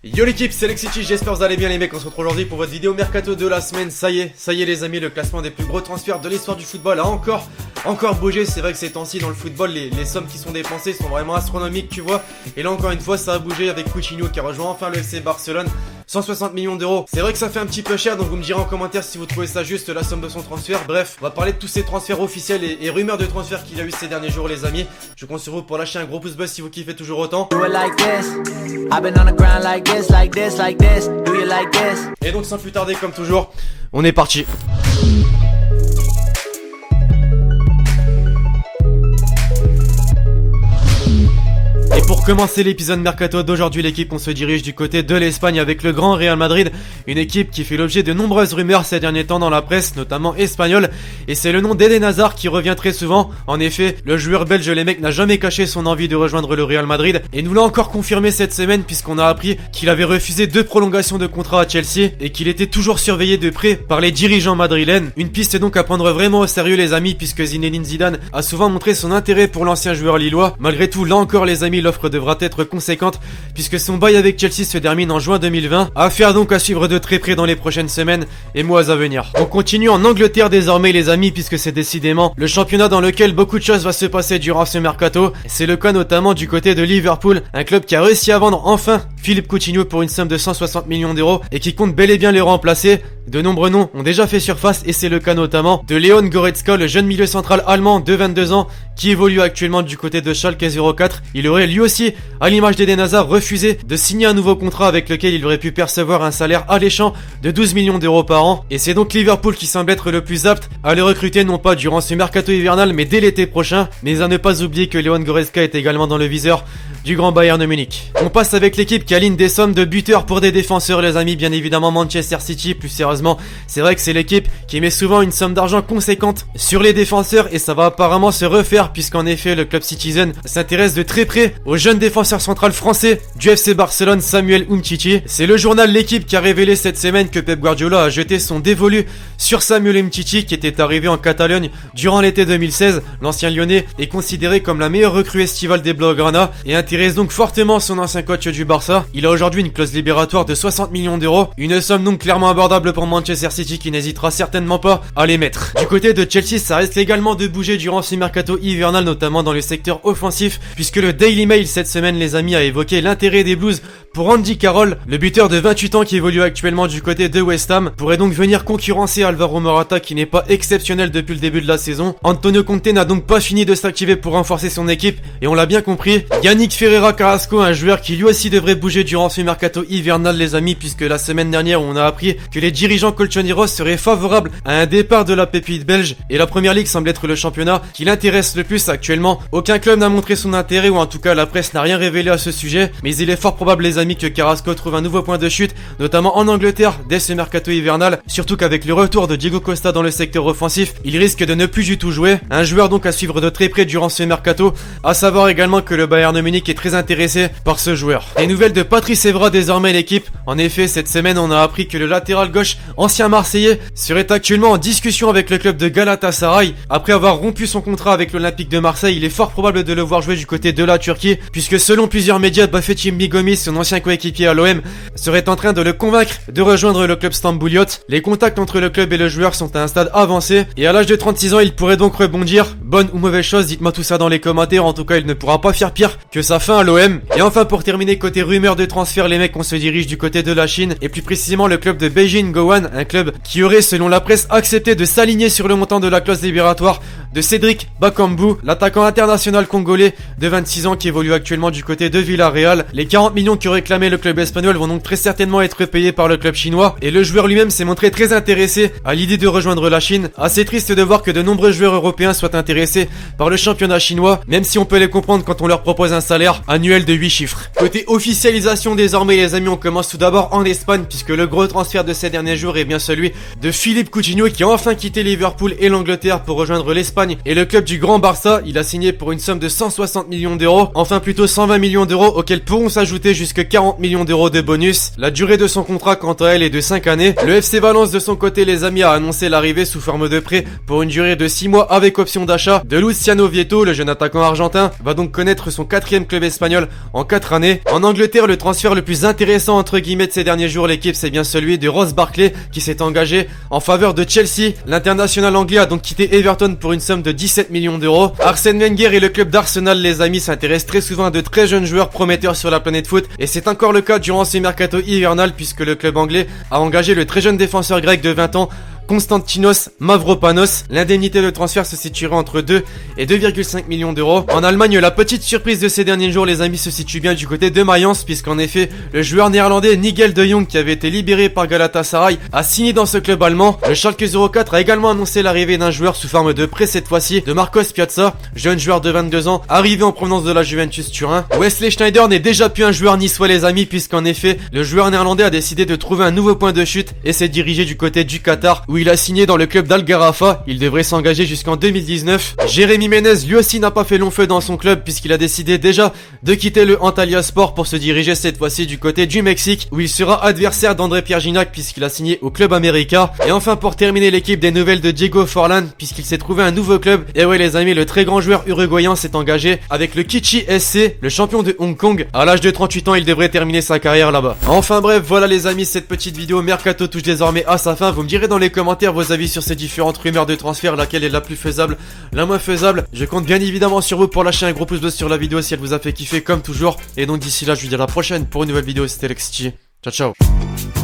Yo l'équipe, c'est Lexity, j'espère que vous allez bien les mecs. On se retrouve aujourd'hui pour votre vidéo mercato de la semaine. Ça y est les amis, le classement des plus gros transferts de l'histoire du football a encore bougé. C'est vrai que ces temps-ci dans le football, les sommes qui sont dépensées sont vraiment astronomiques, tu vois. Et là encore une fois, ça a bougé avec Coutinho qui a rejoint enfin le FC Barcelone. 160 millions d'euros. C'est vrai que ça fait un petit peu cher, donc vous me direz en commentaire si vous trouvez ça juste, la somme de son transfert. Bref, on va parler de tous ces transferts officiels et rumeurs de transferts qu'il y a eu ces derniers jours les amis. Je compte sur vous pour lâcher un gros pouce bleu si vous kiffez toujours autant. Et donc sans plus tarder comme toujours, on est parti. Et pour commencer l'épisode mercato d'aujourd'hui l'équipe, on se dirige du côté de l'Espagne avec le grand Real Madrid, une équipe qui fait l'objet de nombreuses rumeurs ces derniers temps dans la presse, notamment espagnole, et c'est le nom d'Eden Hazard qui revient très souvent. En effet, le joueur belge les mecs n'a jamais caché son envie de rejoindre le Real Madrid, et nous l'a encore confirmé cette semaine puisqu'on a appris qu'il avait refusé 2 prolongations de contrat à Chelsea et qu'il était toujours surveillé de près par les dirigeants madrilènes. Une piste donc à prendre vraiment au sérieux les amis, puisque Zinedine Zidane a souvent montré son intérêt pour l'ancien joueur lillois. Malgré tout, là encore les amis, l'offre devra être conséquente puisque son bail avec Chelsea se termine en juin 2020. Affaire donc à suivre de très près dans les prochaines semaines et mois à venir. On continue en Angleterre désormais les amis, puisque c'est décidément le championnat dans lequel beaucoup de choses va se passer durant ce mercato. C'est le cas notamment du côté de Liverpool, un club qui a réussi à vendre enfin Philippe Coutinho pour une somme de 160 millions d'euros et qui compte bel et bien le remplacer. De nombreux noms ont déjà fait surface et c'est le cas notamment de Leon Goretzka, le jeune milieu central allemand de 22 ans qui évolue actuellement du côté de Schalke 04. Il aurait lui aussi, à l'image d'Eden Hazard, refusé de signer un nouveau contrat avec lequel il aurait pu percevoir un salaire alléchant de 12 millions d'euros par an. Et c'est donc Liverpool qui semble être le plus apte à le recruter, non pas durant ce mercato hivernal mais dès l'été prochain. Mais à ne pas oublier que Leon Goretzka est également dans le viseur du grand Bayern Munich. On passe avec l'équipe qui aligne des sommes de buteurs pour des défenseurs les amis, bien évidemment Manchester City. Plus sérieusement, c'est vrai que c'est l'équipe qui met souvent une somme d'argent conséquente sur les défenseurs et ça va apparemment se refaire puisqu'en effet le club Citizen s'intéresse de très près au jeune défenseur central français du FC Barcelone, Samuel Umtiti. C'est le journal L'équipe qui a révélé cette semaine que Pep Guardiola a jeté son dévolu sur Samuel Umtiti qui était arrivé en Catalogne durant l'été 2016. L'ancien lyonnais est considéré comme la meilleure recrue estivale des Blaugrana et intéresse donc fortement son ancien coach du Barça. Il a aujourd'hui une clause libératoire de 60 millions d'euros, une somme donc clairement abordable pour Manchester City qui n'hésitera certainement pas à les mettre. Du côté de Chelsea, ça risque également de bouger durant ce mercato hivernal, notamment dans le secteur offensif, puisque le Daily Mail cette semaine les amis a évoqué l'intérêt des Blues pour Andy Carroll, le buteur de 28 ans qui évolue actuellement du côté de West Ham, pourrait donc venir concurrencer Alvaro Morata qui n'est pas exceptionnel depuis le début de la saison. Antonio Conte n'a donc pas fini de s'activer pour renforcer son équipe et on l'a bien compris. Yannick Ferreira Carrasco, un joueur qui lui aussi devrait bouger durant ce mercato hivernal les amis, puisque la semaine dernière on a appris que les dirigeants colchoneros seraient favorables à un départ de la pépite belge et la première ligue semble être le championnat qui l'intéresse le plus actuellement. Aucun club n'a montré son intérêt, ou en tout cas la presse n'a rien révélé à ce sujet, mais il est fort probable les amis que Carrasco trouve un nouveau point de chute, notamment en Angleterre dès ce mercato hivernal, surtout qu'avec le retour de Diego Costa dans le secteur offensif, il risque de ne plus du tout jouer. Un joueur donc à suivre de très près durant ce mercato, à savoir également que le Bayern Munich est très intéressé par ce joueur. Les nouvelles de Patrice Evra désormais l'équipe. En effet, cette semaine on a appris que le latéral gauche ancien Marseillais serait actuellement en discussion avec le club de Galatasaray. Après avoir rompu son contrat avec l'Olympique de Marseille, il est fort probable de le voir jouer du côté de la Turquie, puisque selon plusieurs médias, Bafétim Bigomis, son ancien coéquipier à l'OM, serait en train de le convaincre de rejoindre le club Stambouliote. Les contacts entre le club et le joueur sont à un stade avancé et à l'âge de 36 ans il pourrait donc rebondir. Bonne ou mauvaise chose, dites-moi tout ça dans les commentaires. En tout cas il ne pourra pas faire pire que sa fin à l'OM. Et enfin pour terminer, côté rumeurs de transfert les mecs, on se dirige du côté de la Chine et plus précisément le club de Beijing Gowan, un club qui aurait selon la presse accepté de s'aligner sur le montant de la clause libératoire de Cédric Bakambu, l'attaquant international congolais de 26 ans qui évolue actuellement du côté de Villarreal. Les 40 millions que réclamait le club espagnol vont donc très certainement être payés par le club chinois et le joueur lui-même s'est montré très intéressé à l'idée de rejoindre la Chine. Assez triste de voir que de nombreux joueurs européens soient intéressés par le championnat chinois, même si on peut les comprendre quand on leur propose un salaire annuel de 8 chiffres. Côté officialisation désormais les amis, on commence tout d'abord en Espagne puisque le gros transfert de ces derniers jours est bien celui de Philippe Coutinho qui a enfin quitté Liverpool et l'Angleterre pour rejoindre l'Espagne et le club du Grand Barça. Il a signé pour une somme de 160 millions d'euros, enfin plutôt 120 millions d'euros auxquels pourront s'ajouter jusque 40 millions d'euros de bonus. La durée de son contrat quant à elle est de 5 années. Le FC Valence de son côté les amis a annoncé l'arrivée sous forme de prêt pour une durée de 6 mois avec option d'achat de Luciano Vieto. Le jeune attaquant argentin va donc connaître son 4e club espagnol en 4 années. En Angleterre, le transfert le plus intéressant entre guillemets de ces derniers jours, l'équipe, c'est bien celui de Ross Barkley qui s'est engagé en faveur de Chelsea. L'international anglais a donc quitté Everton pour une somme de 17 millions d'euros. Arsène Wenger et le club d'Arsenal les amis s'intéressent très souvent à de très jeunes joueurs prometteurs sur la planète foot, et c'est encore le cas durant ce mercato hivernal puisque le club anglais a engagé le très jeune défenseur grec de 20 ans Konstantinos Mavropanos. L'indemnité de transfert se situera entre 2 et 2,5 millions d'euros. En Allemagne, la petite surprise de ces derniers jours les amis se situe bien du côté de Mayence, puisqu'en effet le joueur néerlandais Nigel de Jong, qui avait été libéré par Galatasaray, a signé dans ce club allemand. Le Schalke 04 a également annoncé l'arrivée d'un joueur sous forme de prêt cette fois-ci, de Marcos Piazza, jeune joueur de 22 ans arrivé en provenance de la Juventus Turin. Wesley Sneijder n'est déjà plus un joueur niçois les amis, puisqu'en effet le joueur néerlandais a décidé de trouver un nouveau point de chute et s'est dirigé du côté du Qatar, où il a signé dans le club d'Al Gharafa. Il devrait s'engager jusqu'en 2019. Jérémy Ménez lui aussi n'a pas fait long feu dans son club, puisqu'il a décidé déjà de quitter le Antalya Sport pour se diriger cette fois-ci du côté du Mexique, où il sera adversaire d'André Pierre Gignac puisqu'il a signé au club América. Et enfin, pour terminer, l'équipe, des nouvelles de Diego Forlán puisqu'il s'est trouvé un nouveau club. Et ouais les amis, le très grand joueur uruguayen s'est engagé avec le Kichi SC, le champion de Hong Kong. À l'âge de 38 ans, il devrait terminer sa carrière là-bas. Enfin bref, voilà les amis, cette petite vidéo Mercato touche désormais à sa fin. Vous me direz dans les commentaires vos avis sur ces différentes rumeurs de transfert, laquelle est la plus faisable, la moins faisable. Je compte bien évidemment sur vous pour lâcher un gros pouce bleu sur la vidéo si elle vous a fait kiffer comme toujours. Et donc d'ici là, je vous dis à la prochaine pour une nouvelle vidéo. C'était Lexity. Ciao ciao.